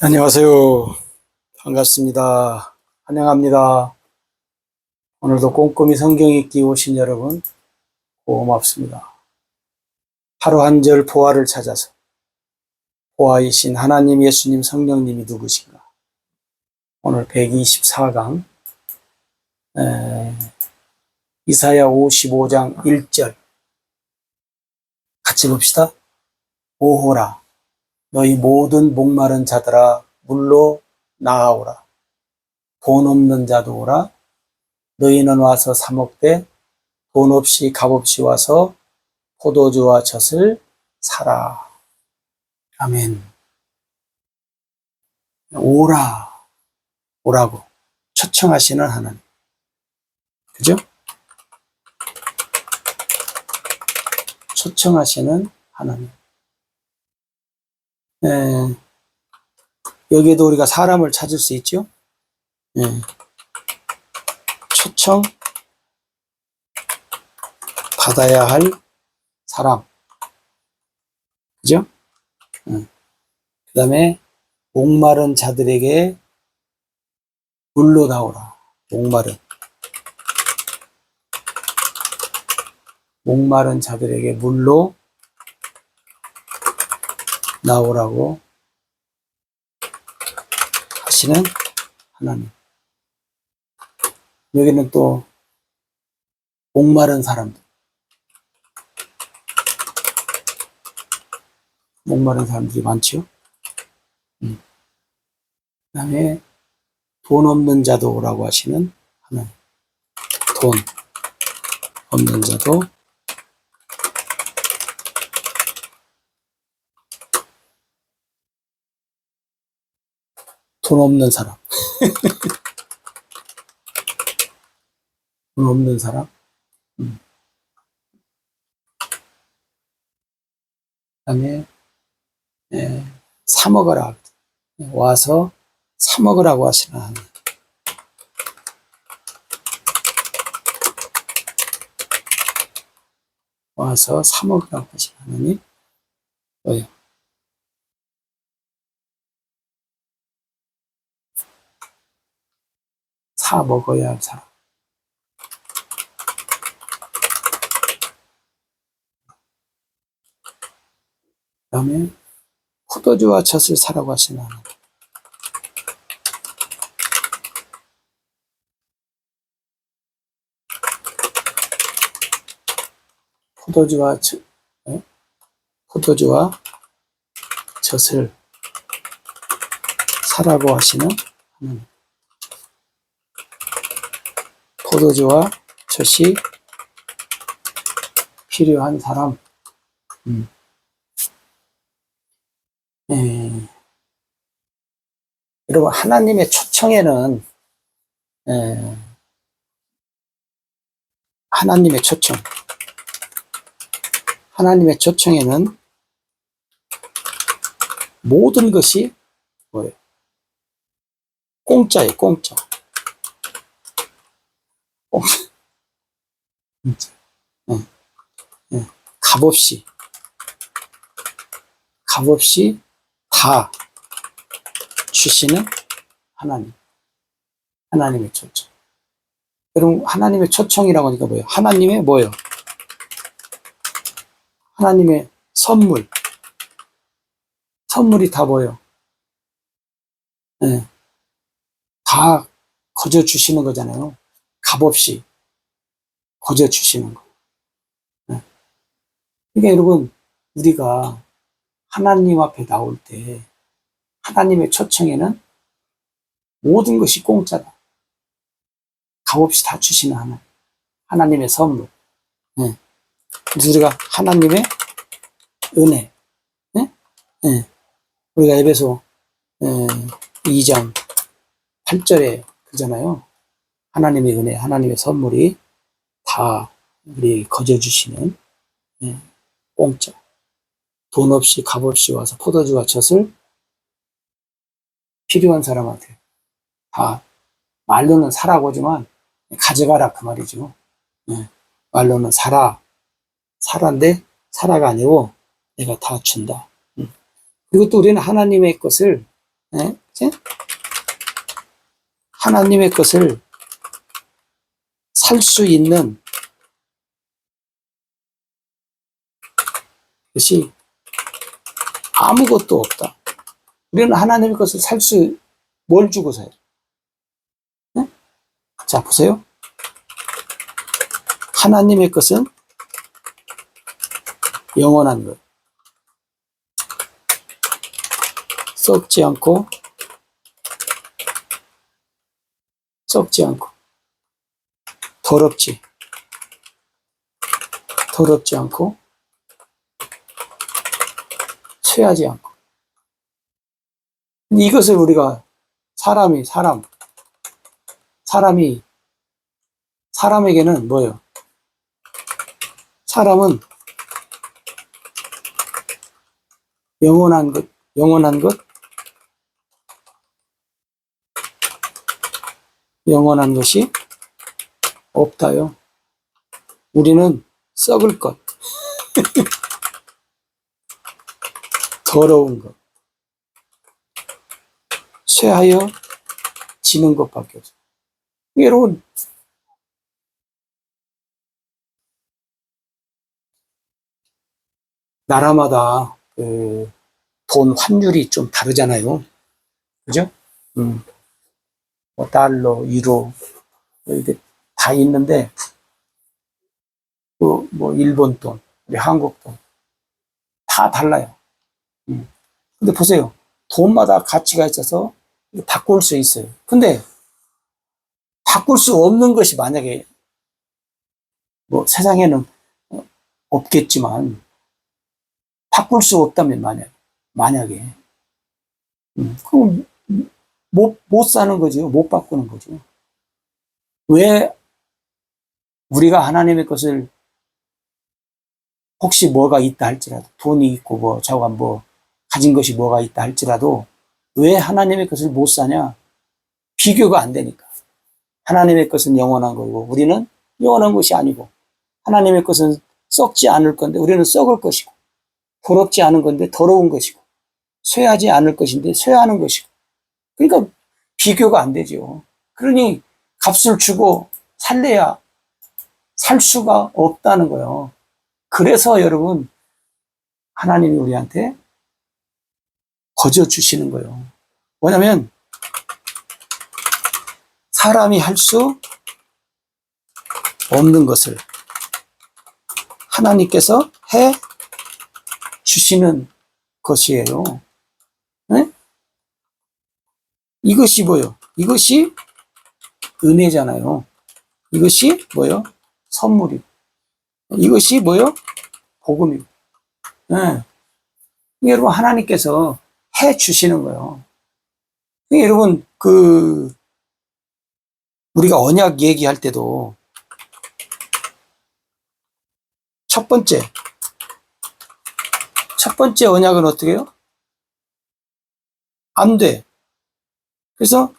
안녕하세요. 반갑습니다. 환영합니다. 오늘도 꼼꼼히 성경 읽기 오신 여러분 고맙습니다. 하루 한 절 보화를 찾아서 보화이신 하나님, 예수님, 성령님이 누구신가? 오늘 124강 이사야 55장 1절 같이 봅시다. 오호라 너희 모든 목마른 자들아 물로 나아오라. 돈 없는 자도 오라. 너희는 와서 사 먹되 돈 없이 값 없이 와서 포도주와 젖을 사라. 아멘. 오라고 초청하시는 하나님. 그죠? 초청하시는 하나님. 여기에도 우리가 사람을 찾을 수 있죠? 초청 받아야 할 사람. 그죠? 그 다음에 목마른 자들에게 물로 나오라. 목마른 자들에게 물로 나오라고 하시는 하나님. 여기는 또 목마른 사람들. 목마른 사람들이 많죠. 그 다음에 돈 없는 자도 오라고 하시는 하나님. 돈 없는 자도 돈 없는 사람. 돈 없는 사람. 그 다음에 사 먹어라. 와서 사 먹으라고 하시는 하나님. 와서 사 먹으라고 하시는 하나님. 뭐예요? 사 먹어야 할 사람. 그 다음에 포도주와 젖을 사라고 하시는 하나님. 포도주와 젖을 사라고 하시는 하나님. 포도주와 젖이 필요한 사람. 여러분, 하나님의 초청에는 하나님의 초청에는 모든 것이 뭐예요? 공짜예요, 공짜. 값없이 다 주시는 하나님. 하나님의 초청. 여러분, 하나님의 초청이라고 하니까 뭐예요? 하나님의 뭐예요? 하나님의 선물이 다 뭐예요? 다 거저 주시는 거잖아요. 값없이 거저 주시는 거. 그러니까 여러분, 우리가 하나님 앞에 나올 때 하나님의 초청에는 모든 것이 공짜다. 값없이 다 주시는 하나님의 선물. 그래서 우리가 하나님의 은혜. 우리가 에베소 2장 8절에 그잖아요. 하나님의 은혜, 하나님의 선물이 다 우리에게 거저 주시는 공짜. 돈 없이 값 없이 와서 포도주와 젖을 필요한 사람한테 다 말로는 사라고 하지만 가져가라 그 말이죠. 말로는 사라인데 사라가 아니고 내가 다 준다. 그리고 또 우리는 하나님의 것을 네? 그치? 하나님의 것을 살 수 있는 것이 아무것도 없다. 우리는 하나님의 것을 뭘 주고 사요? 네? 자, 보세요. 하나님의 것은 영원한 것. 썩지 않고, 더럽지 않고, 쇠하지 않고. 이것을 우리가 사람에게는 뭐예요? 사람은 영원한 것이 없다요. 우리는 썩을 것, 더러운 것, 쇠하여 지는 것밖에 없어요. 여러분, 나라마다 돈 환율이 좀 다르잖아요. 그죠? 뭐 달러, 유로, 이게 다 있는데, 뭐 일본 돈, 우리 한국 돈, 다 달라요. 근데 보세요. 돈마다 가치가 있어서 바꿀 수 있어요. 근데 바꿀 수 없는 것이 만약에 뭐 세상에는 없겠지만 바꿀 수 없다면 만약에 그럼 못 사는 거죠. 못 바꾸는 거죠. 왜 우리가 하나님의 것을 혹시 뭐가 있다 할지라도 돈이 있고 뭐 저가 뭐 가진 것이 뭐가 있다 할지라도 왜 하나님의 것을 못 사냐? 비교가 안 되니까. 하나님의 것은 영원한 거고 우리는 영원한 것이 아니고 하나님의 것은 썩지 않을 건데 우리는 썩을 것이고 더럽지 않은 건데 더러운 것이고 쇠하지 않을 것인데 쇠하는 것이고 그러니까 비교가 안 되죠. 그러니 값을 주고 살래야 살 수가 없다는 거예요. 그래서 여러분 하나님이 우리한테 거저 주시는 거예요. 뭐냐면 사람이 할 수 없는 것을 하나님께서 해 주시는 것이에요. 네? 이것이 뭐요? 이것이 은혜잖아요. 이것이 뭐요? 선물이고. 이것이 뭐요? 복음이고. 네. 여러분 하나님께서 해 주시는 거예요. 여러분 우리가 언약 얘기할 때도 첫 번째 언약은 어떻게 해요? 안 돼. 그래서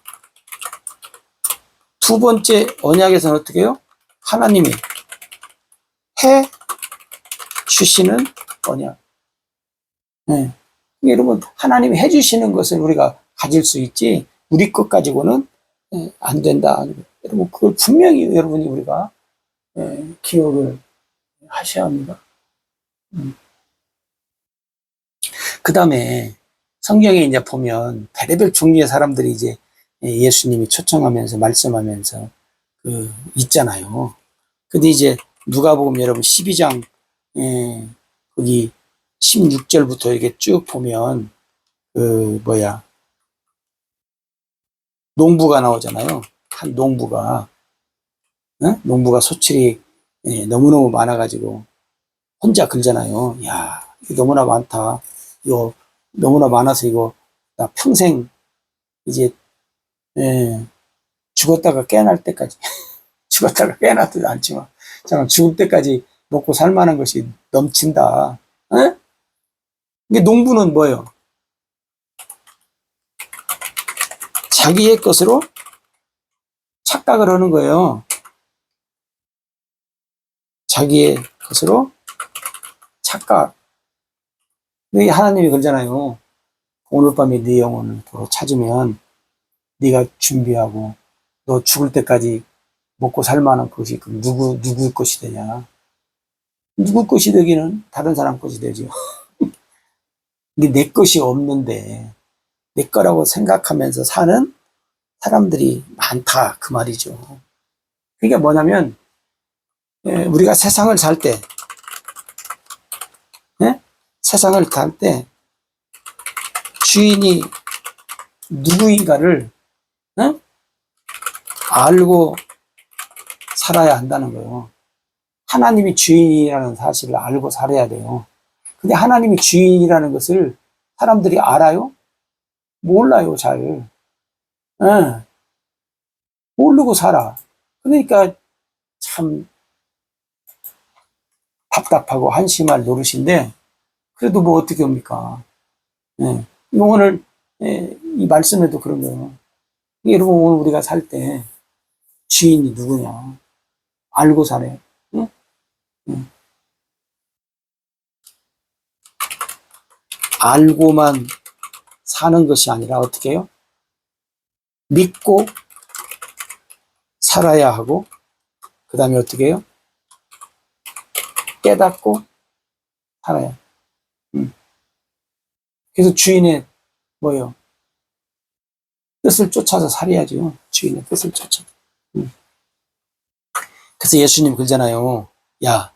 두 번째 언약에서는 어떻게 해요? 하나님이 해 주시는 언약. 네. 여러분 하나님이 해 주시는 것을 우리가 가질 수 있지 우리 것 가지고는 안 된다. 여러분 그걸 분명히 여러분이 우리가 기억을 하셔야 합니다. 그 다음에 성경에 이제 보면 별의별 종류의 사람들이 이제 예수님이 초청하면서 말씀하면서 있잖아요. 근데 이제 누가복음 여러분 12장 거기 16절부터 이렇게 쭉 보면 농부가 나오잖아요. 한 농부가 소출이 너무너무 많아가지고 혼자 긁잖아요. 야, 이거 너무나 많다. 이거 너무나 많아서 이거 나 평생 이제 죽었다가 깨어날 때까지 죽었다가 깨어나지도 않지만 잠깐 죽을 때까지 먹고 살 만한 것이 넘친다. 에? 이게 농부는 뭐예요? 자기의 것으로 착각을 하는 거예요. 자기의 것으로 착각. 여기 하나님이 그러잖아요. 오늘 밤에 네 영혼을 도로 찾으면 네가 준비하고 너 죽을 때까지 먹고 살 만한 것이 그럼 누구 것이 되냐? 누구 것이 되기는 다른 사람 것이 되죠. 이게 내 것이 없는데 내 거라고 생각하면서 사는 사람들이 많다 그 말이죠. 그게 뭐냐면 우리가 세상을 살 때, 세상을 살 때 주인이 누구인가를 알고 살아야 한다는 거예요. 하나님이 주인이라는 사실을 알고 살아야 돼요. 근데 하나님이 주인이라는 것을 사람들이 알아요? 몰라요, 잘. 예, 모르고 살아. 그러니까 참 답답하고 한심할 노릇인데, 그래도 뭐 어떻게 합니까? 예. 오늘, 이 말씀에도 그런 거예요. 여러분, 오늘 우리가 살 때 주인이 누구냐? 알고 살아요. 응? 응. 알고만 사는 것이 아니라 어떻게 해요? 믿고 살아야 하고, 그 다음에 어떻게 해요? 깨닫고 살아야. 그래서 주인의 뭐요? 뜻을 쫓아서 살아야죠. 주인의 뜻을 쫓아. 그래서 예수님 그러잖아요. 야,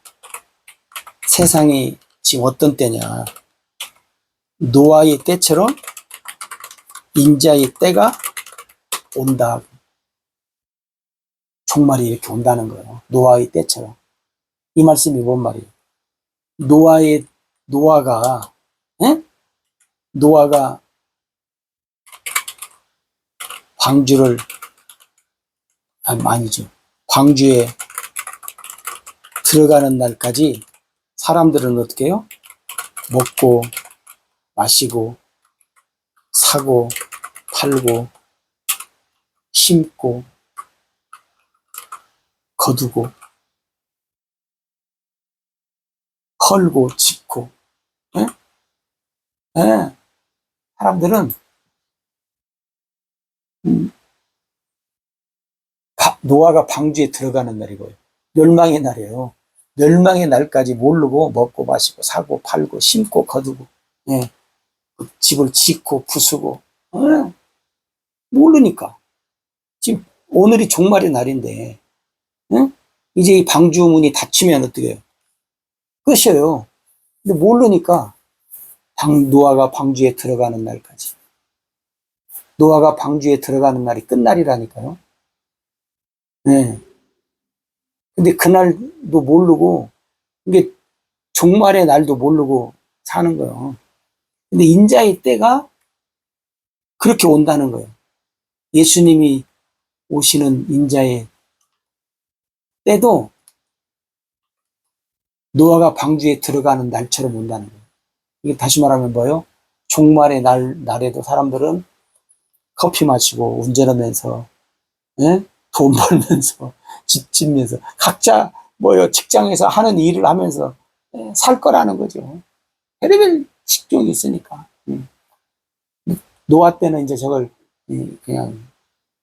세상이 지금 어떤 때냐? 노아의 때처럼 인자의 때가 온다. 종말이 이렇게 온다는 거예요. 노아의 때처럼. 이 말씀이 뭔 말이에요? 노아가, 에? 노아가 광주를, 아니죠. 광주에 들어가는 날까지 사람들은 어떻게 해요? 먹고, 마시고, 사고, 팔고, 심고, 거두고, 헐고, 짚고, 예? 예. 사람들은, 노아가 방주에 들어가는 날이고요. 멸망의 날이에요. 멸망의 날까지 모르고 먹고 마시고 사고 팔고 심고 거두고, 예. 집을 짓고 부수고, 예. 모르니까. 지금 오늘이 종말의 날인데, 예? 이제 이 방주 문이 닫히면 어떻게 해요? 끝이에요. 근데 모르니까 노아가 방주에 들어가는 날까지. 노아가 방주에 들어가는 날이 끝날이라니까요. 네. 근데 그날도 모르고, 이게 종말의 날도 모르고 사는 거예요. 근데 인자의 때가 그렇게 온다는 거예요. 예수님이 오시는 인자의 때도 노아가 방주에 들어가는 날처럼 온다는 거예요. 이게 다시 말하면 뭐예요? 종말의 날에도 사람들은 커피 마시고 운전하면서, 예? 돈 벌면서 집 짓면서 각자 뭐요 직장에서 하는 일을 하면서 살 거라는 거죠. 별의별 직종이 있으니까. 노아 때는 이제 저걸 그냥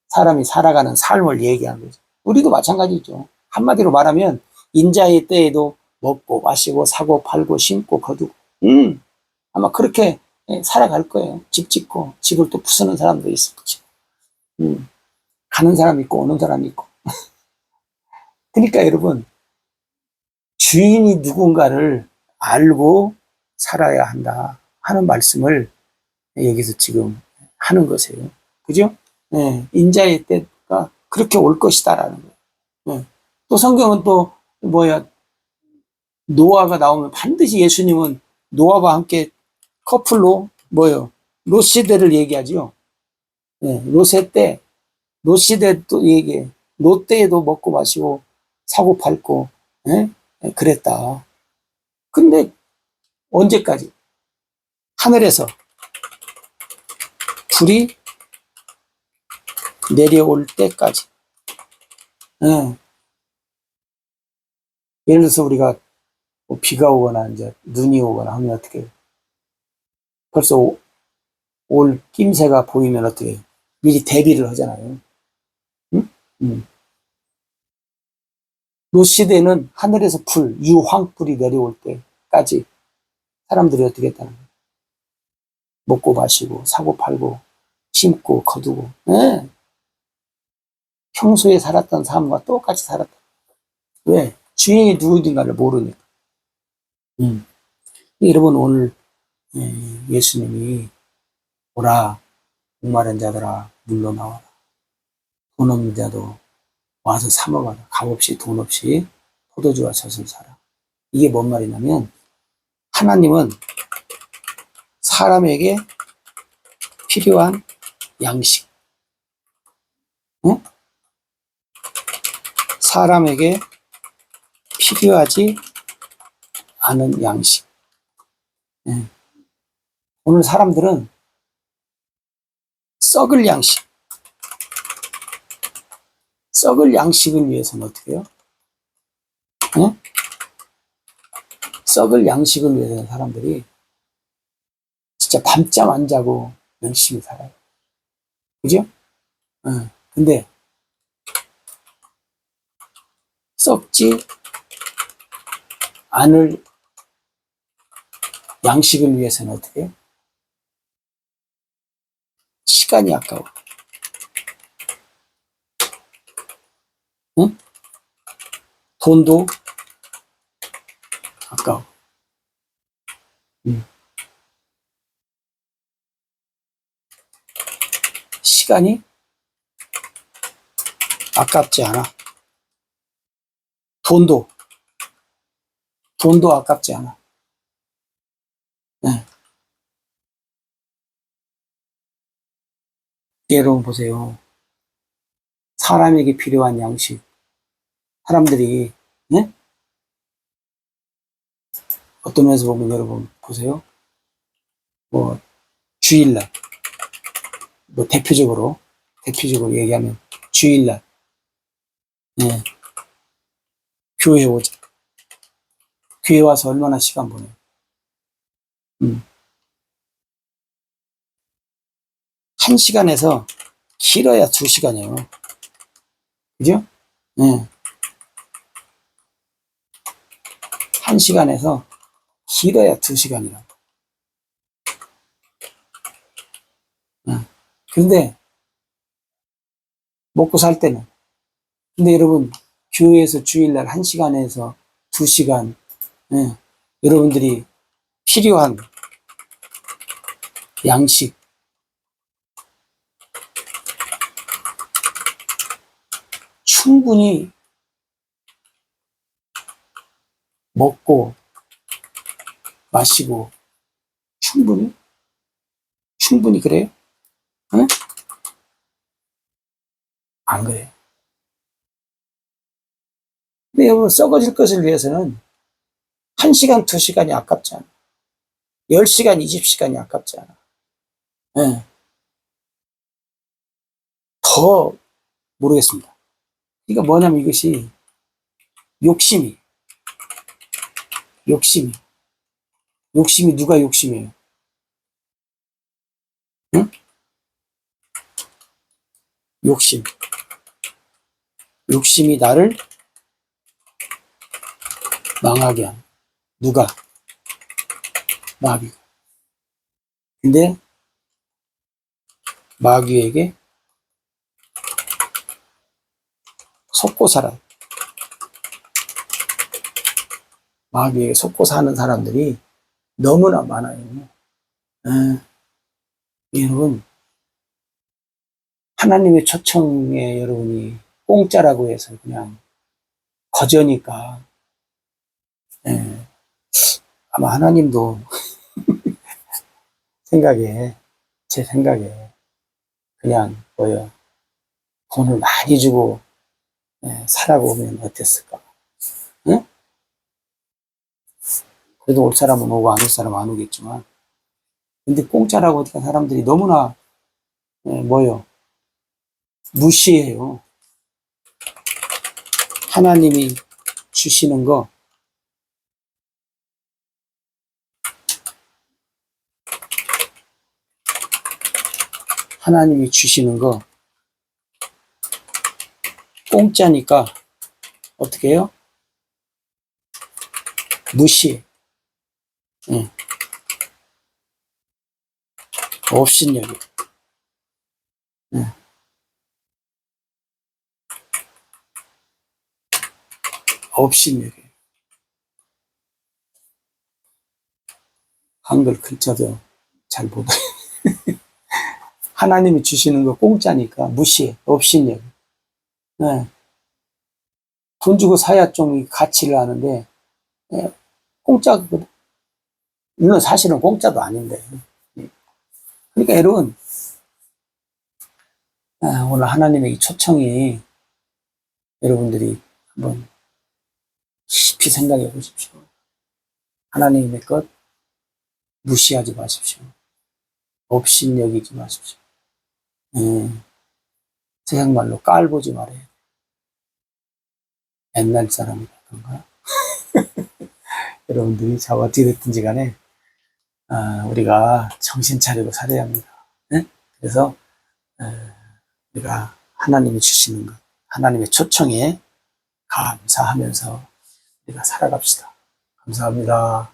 사람이 살아가는 삶을 얘기한 거죠. 우리도 마찬가지죠. 한마디로 말하면 인자의 때에도 먹고 마시고 사고 팔고 심고 거두고 아마 그렇게 살아갈 거예요. 집 짓고 집을 또 부수는 사람도 있을 거죠. 가는 사람 있고 오는 사람 있고. 그러니까 여러분 주인이 누군가를 알고 살아야 한다 하는 말씀을 여기서 지금 하는 것이에요. 그죠? 네, 인자의 때가 그렇게 올 것이다라는 거예요. 네. 또 성경은 또 뭐야 노아가 나오면 반드시 예수님은 노아와 함께 커플로 뭐요 롯 시대를 얘기하죠. 네, 롯 시대도 얘기해. 롯 때에도 먹고 마시고 사고 팔고 그랬다. 근데 언제까지? 하늘에서 불이 내려올 때까지. 예. 예를 들어서 우리가 뭐 비가 오거나 이제 눈이 오거나 하면 어떻게 해요? 벌써 올 낌새가 보이면 어떻게 해요? 미리 대비를 하잖아요. 응? 노시대는 하늘에서 불, 유황불이 내려올 때까지 사람들이 어떻게 했다는 거예요? 먹고 마시고 사고 팔고 심고 거두고, 네. 평소에 살았던 삶과 똑같이 살았다. 왜? 주인이 누구인가를 모르니까. 여러분 오늘 예수님이 오라 목마른 자들아 물러나와라 돈 없는 자도 와서 사 먹어라. 값없이 돈 없이 포도주와 젖을 사라. 이게 뭔 말이냐면 하나님은 사람에게 필요한 양식, 응? 사람에게 필요하지 않은 양식. 응. 오늘 사람들은 썩을 양식, 썩을 양식을 위해서는 어떻게 해요? 응? 썩을 양식을 위해서는 사람들이 진짜 밤잠 안 자고 열심히 살아요. 그죠? 응. 근데 썩지 않을 양식을 위해서는 어떻게 해요? 시간이 아까워. 응? 돈도 아까워. 시간이 아깝지 않아. 돈도 아깝지 않아. 네. 여러분 보세요. 사람에게 필요한 양식. 사람들이 네? 어떤 면에서 보면 여러분 보세요. 뭐 주일날, 뭐 대표적으로 얘기하면 주일날 네. 교회 오자. 교회 와서 얼마나 시간 보내요. 음. 1시간에서 길어야 2시간이에요. 그죠? 네. 1시간에서 길어야 2시간이라고. 네. 근데 먹고 살 때는. 근데 여러분 교회에서 주일날 1시간에서 2시간 네. 여러분들이 필요한 양식 충분히 먹고 마시고 충분히 그래요? 응? 안 그래요. 근데 여러분 썩어질 것을 위해서는 1시간, 2시간이 아깝지 않아. 10시간, 20시간이 아깝지 않아. 네. 더 모르겠습니다. 그러니까 뭐냐면 이것이 욕심이 누가 욕심이에요? 응? 욕심이 나를 망하게 하는 누가? 마귀가. 근데 마귀에게 속고 살아. 마귀에게 속고 사는 사람들이 너무나 많아요. 여러분 하나님의 초청에 여러분이 공짜라고 해서 그냥 거저니까 예, 아마 하나님도 제 생각에 그냥 뭐요 돈을 많이 주고 사라고 하면 어땠을까? 응? 그래도 올 사람은 오고 안 올 사람은 안 오겠지만 근데 공짜라고 하니까 사람들이 너무나 뭐요 무시해요. 하나님이 주시는 거 하나님이 주시는 거 공짜니까 어떻게 해요? 무시해. 응. 업신여기. 응. 업신여기. 한글 글자도 잘 못. 하나님이 주시는 거 공짜니까 무시해. 업신여기. 네. 돈 주고 사야 좀 가치를 아는데, 네. 공짜거든. 물론 사실은 공짜도 아닌데. 그러니까 여러분, 오늘 하나님의 이 초청이 여러분들이 한번 깊이 생각해 보십시오. 하나님의 것 무시하지 마십시오. 업신여기지 마십시오. 세상 말로 깔보지 말아요. 옛날 사람이다 그런가? 여러분들이 자 어떻게 됐든지 간에 우리가 정신 차리고 살아야 합니다. 네? 그래서 우리가 하나님이 주시는 것, 하나님의 초청에 감사하면서 우리가 살아갑시다. 감사합니다.